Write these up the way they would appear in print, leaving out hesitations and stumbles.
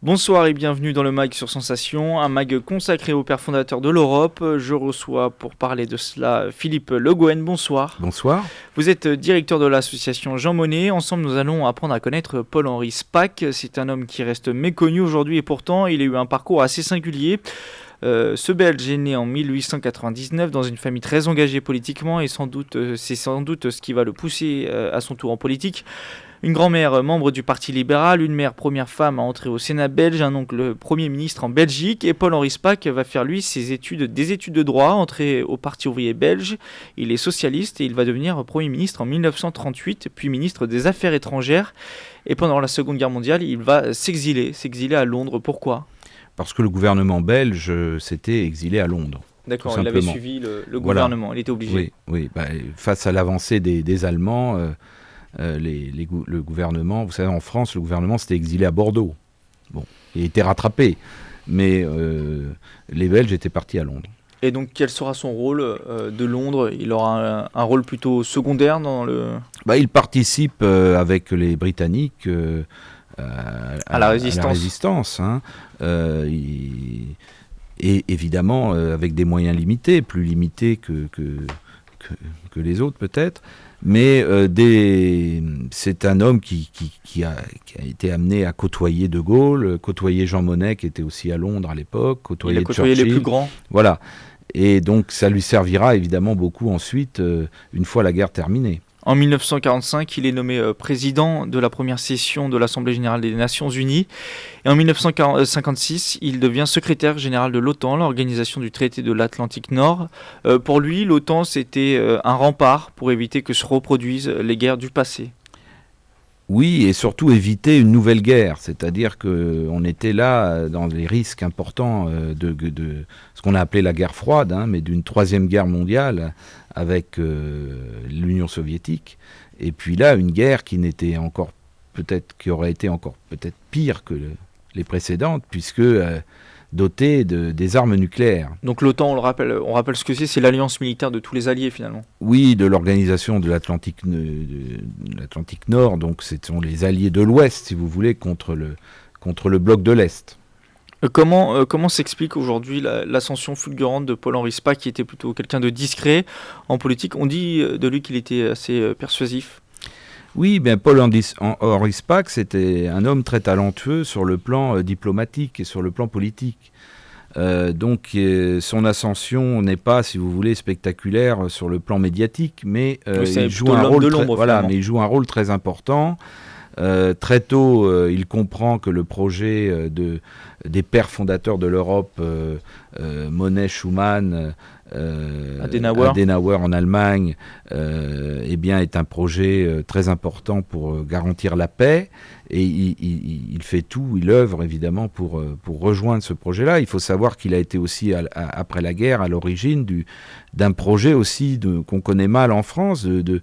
Bonsoir et bienvenue dans le MAG sur Sensation, un MAG consacré au père fondateur de l'Europe. Je reçois pour parler de cela Philippe Le Gouen, bonsoir. Bonsoir. Vous êtes directeur de l'association Jean Monnet. Ensemble, nous allons apprendre à connaître Paul-Henri Spaak. C'est un homme qui reste méconnu aujourd'hui et pourtant, il a eu un parcours assez singulier. Ce Belge est né en 1899 dans une famille très engagée politiquement et c'est sans doute ce qui va le pousser à son tour en politique. Une grand-mère membre du Parti libéral, une mère première femme à entrer au Sénat belge, un oncle Premier ministre en Belgique, et Paul-Henri Spaak va faire lui des études de droit, entrer au Parti ouvrier belge. Il est socialiste et il va devenir Premier ministre en 1938, puis ministre des Affaires étrangères. Et pendant la Seconde Guerre mondiale, il va s'exiler à Londres. Pourquoi ? Parce que le gouvernement belge s'était exilé à Londres. D'accord, il avait suivi le gouvernement, il était obligé. Oui, face à l'avancée des Allemands, le gouvernement, vous savez, en France, le gouvernement s'était exilé à Bordeaux. Bon, il a été rattrapé, mais les Belges étaient partis à Londres. Et donc, quel sera son rôle de Londres ? Il aura un rôle plutôt secondaire dans le... Il participe avec les Britanniques à la résistance. Et évidemment, avec des moyens limités, plus limités que les autres peut-être. Mais c'est un homme qui a été amené à côtoyer De Gaulle, côtoyer Jean Monnet, qui était aussi à Londres à l'époque, côtoyer Churchill, les plus grands. Voilà. Et donc ça lui servira évidemment beaucoup ensuite, une fois la guerre terminée. En 1945, il est nommé président de la première session de l'Assemblée générale des Nations unies. Et en 1956, il devient secrétaire général de l'OTAN, l'organisation du traité de l'Atlantique Nord. Pour lui, l'OTAN, c'était un rempart pour éviter que se reproduisent les guerres du passé. Oui, et surtout éviter une nouvelle guerre, c'est-à-dire qu'on était là dans les risques importants de ce qu'on a appelé la guerre froide, mais d'une troisième guerre mondiale avec l'Union soviétique, et puis là une guerre qui aurait été encore peut-être pire que les précédentes, puisque dotée des armes nucléaires. Donc l'OTAN, on rappelle ce que c'est l'alliance militaire de tous les alliés finalement. Oui, de l'organisation de l'Atlantique Nord, donc ce sont les alliés de l'Ouest, si vous voulez, contre le bloc de l'Est. Comment s'explique aujourd'hui l'ascension fulgurante de Paul-Henri Spaak, qui était plutôt quelqu'un de discret en politique ? On dit de lui qu'il était assez persuasif. Oui, Paul-Henri Spaak, c'était un homme très talentueux sur le plan diplomatique et sur le plan politique. Donc son ascension n'est pas, si vous voulez, spectaculaire sur le plan médiatique, mais il joue un rôle très important. Très tôt, il comprend que le projet des pères fondateurs de l'Europe, Monnet, Schuman, Adenauer en Allemagne, est un projet très important pour garantir la paix. Et il fait tout, il œuvre évidemment pour rejoindre ce projet-là. Il faut savoir qu'il a été aussi, après la guerre, à l'origine d'un projet aussi qu'on connaît mal en France, de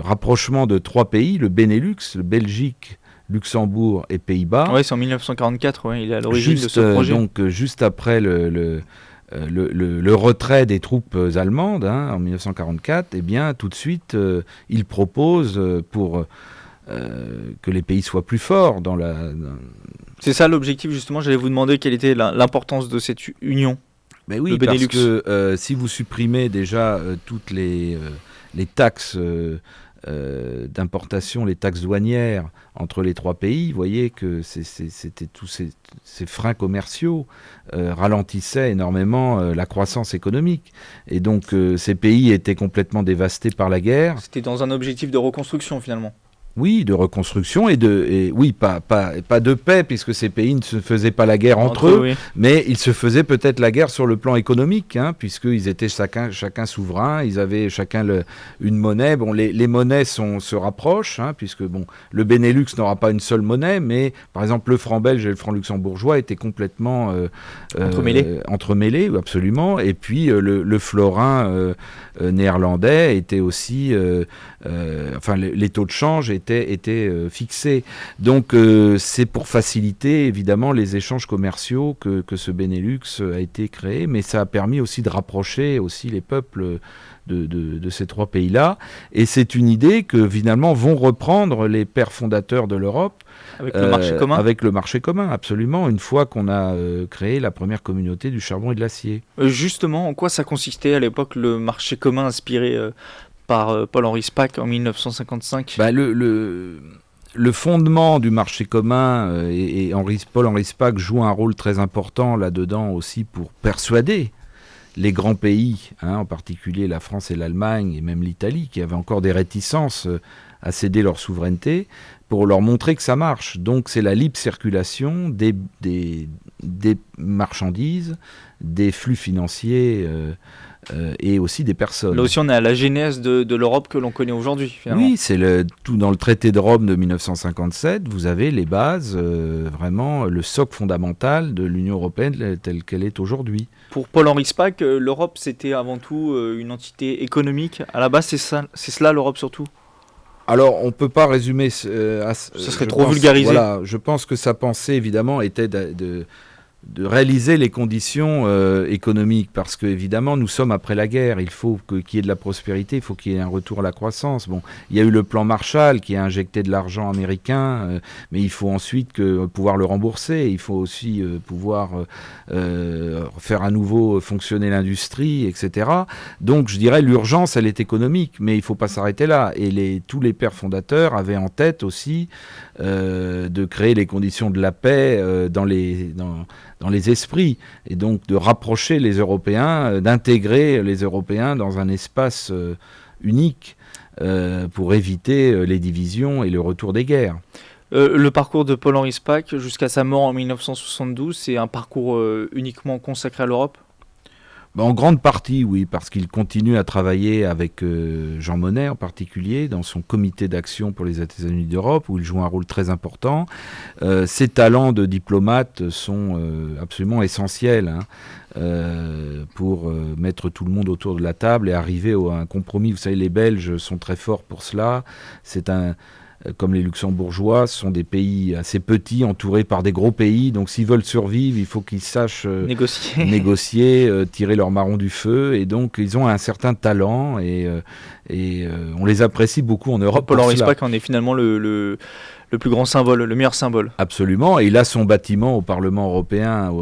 rapprochement de trois pays, le Benelux, le Belgique, Luxembourg et Pays-Bas. Oui, c'est en 1944, il est à l'origine de ce projet. Donc juste après le retrait des troupes allemandes en 1944, tout de suite, il propose pour que les pays soient plus forts C'est ça l'objectif, justement. J'allais vous demander quelle était l'importance de cette union. Mais oui, parce que si vous supprimez déjà toutes les taxes d'importation, les taxes douanières entre les trois pays, vous voyez que c'était tous ces freins commerciaux ralentissaient énormément la croissance économique. Et donc ces pays étaient complètement dévastés par la guerre. C'était dans un objectif de reconstruction finalement. Oui, de reconstruction et pas de paix, puisque ces pays ne se faisaient pas la guerre entre eux, oui. Mais ils se faisaient peut-être la guerre sur le plan économique, puisqu'ils étaient chacun souverain, ils avaient chacun une monnaie. Bon, les monnaies se rapprochent, puisque le Benelux n'aura pas une seule monnaie, mais par exemple le franc belge et le franc luxembourgeois étaient complètement entremêlés, absolument. Et puis le florin néerlandais était aussi, les taux de change était fixé. Donc c'est pour faciliter évidemment les échanges commerciaux que ce Benelux a été créé, mais ça a permis aussi de rapprocher aussi les peuples de ces trois pays-là. Et c'est une idée que finalement vont reprendre les pères fondateurs de l'Europe. Avec le marché commun. Avec le marché commun, absolument, une fois qu'on a créé la première communauté du charbon et de l'acier. Justement, en quoi ça consistait à l'époque le marché commun inspiré par Paul-Henri Spaak en 1955 ? Le fondement du marché commun, et Paul-Henri Spaak joue un rôle très important là-dedans aussi pour persuader les grands pays, en particulier la France et l'Allemagne, et même l'Italie, qui avaient encore des réticences à céder leur souveraineté, pour leur montrer que ça marche. Donc c'est la libre circulation des marchandises, des flux financiers et aussi des personnes. Là aussi on est à la genèse de l'Europe que l'on connaît aujourd'hui, finalement. Oui, c'est tout dans le traité de Rome de 1957, vous avez les bases, vraiment le socle fondamental de l'Union européenne telle qu'elle est aujourd'hui. Pour Paul-Henri Spaak, l'Europe c'était avant tout une entité économique. À la base c'est cela l'Europe surtout. Alors, on ne peut pas résumer... ça serait trop vulgarisé. Voilà, je pense que sa pensée, évidemment, était de réaliser les conditions économiques, parce qu'évidemment, nous sommes après la guerre. Il faut qu'il y ait de la prospérité, il faut qu'il y ait un retour à la croissance. Bon, il y a eu le plan Marshall qui a injecté de l'argent américain, mais il faut ensuite pouvoir le rembourser. Il faut aussi pouvoir faire à nouveau fonctionner l'industrie, etc. Donc, je dirais, l'urgence, elle est économique, mais il ne faut pas s'arrêter là. Et tous les pères fondateurs avaient en tête aussi de créer les conditions de la paix dans les esprits, et donc de rapprocher les Européens, d'intégrer les Européens dans un espace unique pour éviter les divisions et le retour des guerres. Le parcours de Paul-Henri Spaak jusqu'à sa mort en 1972, c'est un parcours uniquement consacré à l'Europe ? En grande partie, oui, parce qu'il continue à travailler avec Jean Monnet en particulier, dans son comité d'action pour les États-Unis d'Europe, où il joue un rôle très important. Ses talents de diplomate sont absolument essentiels pour mettre tout le monde autour de la table et arriver à un compromis. Vous savez, les Belges sont très forts pour cela. Comme les Luxembourgeois, ce sont des pays assez petits, entourés par des gros pays. Donc s'ils veulent survivre, il faut qu'ils sachent négocier, tirer leur marron du feu. Et donc ils ont un certain talent et on les apprécie beaucoup en Europe. Paul-Henri Spaak en est finalement le plus grand symbole, le meilleur symbole. Absolument. Et il a son bâtiment au Parlement européen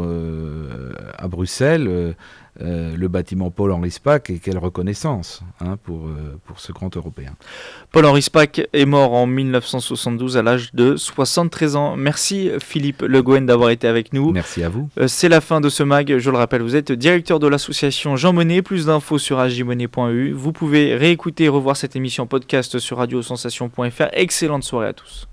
à Bruxelles. Le bâtiment Paul-Henri Spaak, et quelle reconnaissance pour ce grand Européen. Paul-Henri Spaak est mort en 1972 à l'âge de 73 ans. Merci Philippe Le Guen d'avoir été avec nous. Merci à vous. C'est la fin de ce mag. Je le rappelle, vous êtes directeur de l'association Jean Monnet. Plus d'infos sur ajmonnet.eu. Vous pouvez réécouter et revoir cette émission podcast sur radiosensation.fr. Excellente soirée à tous.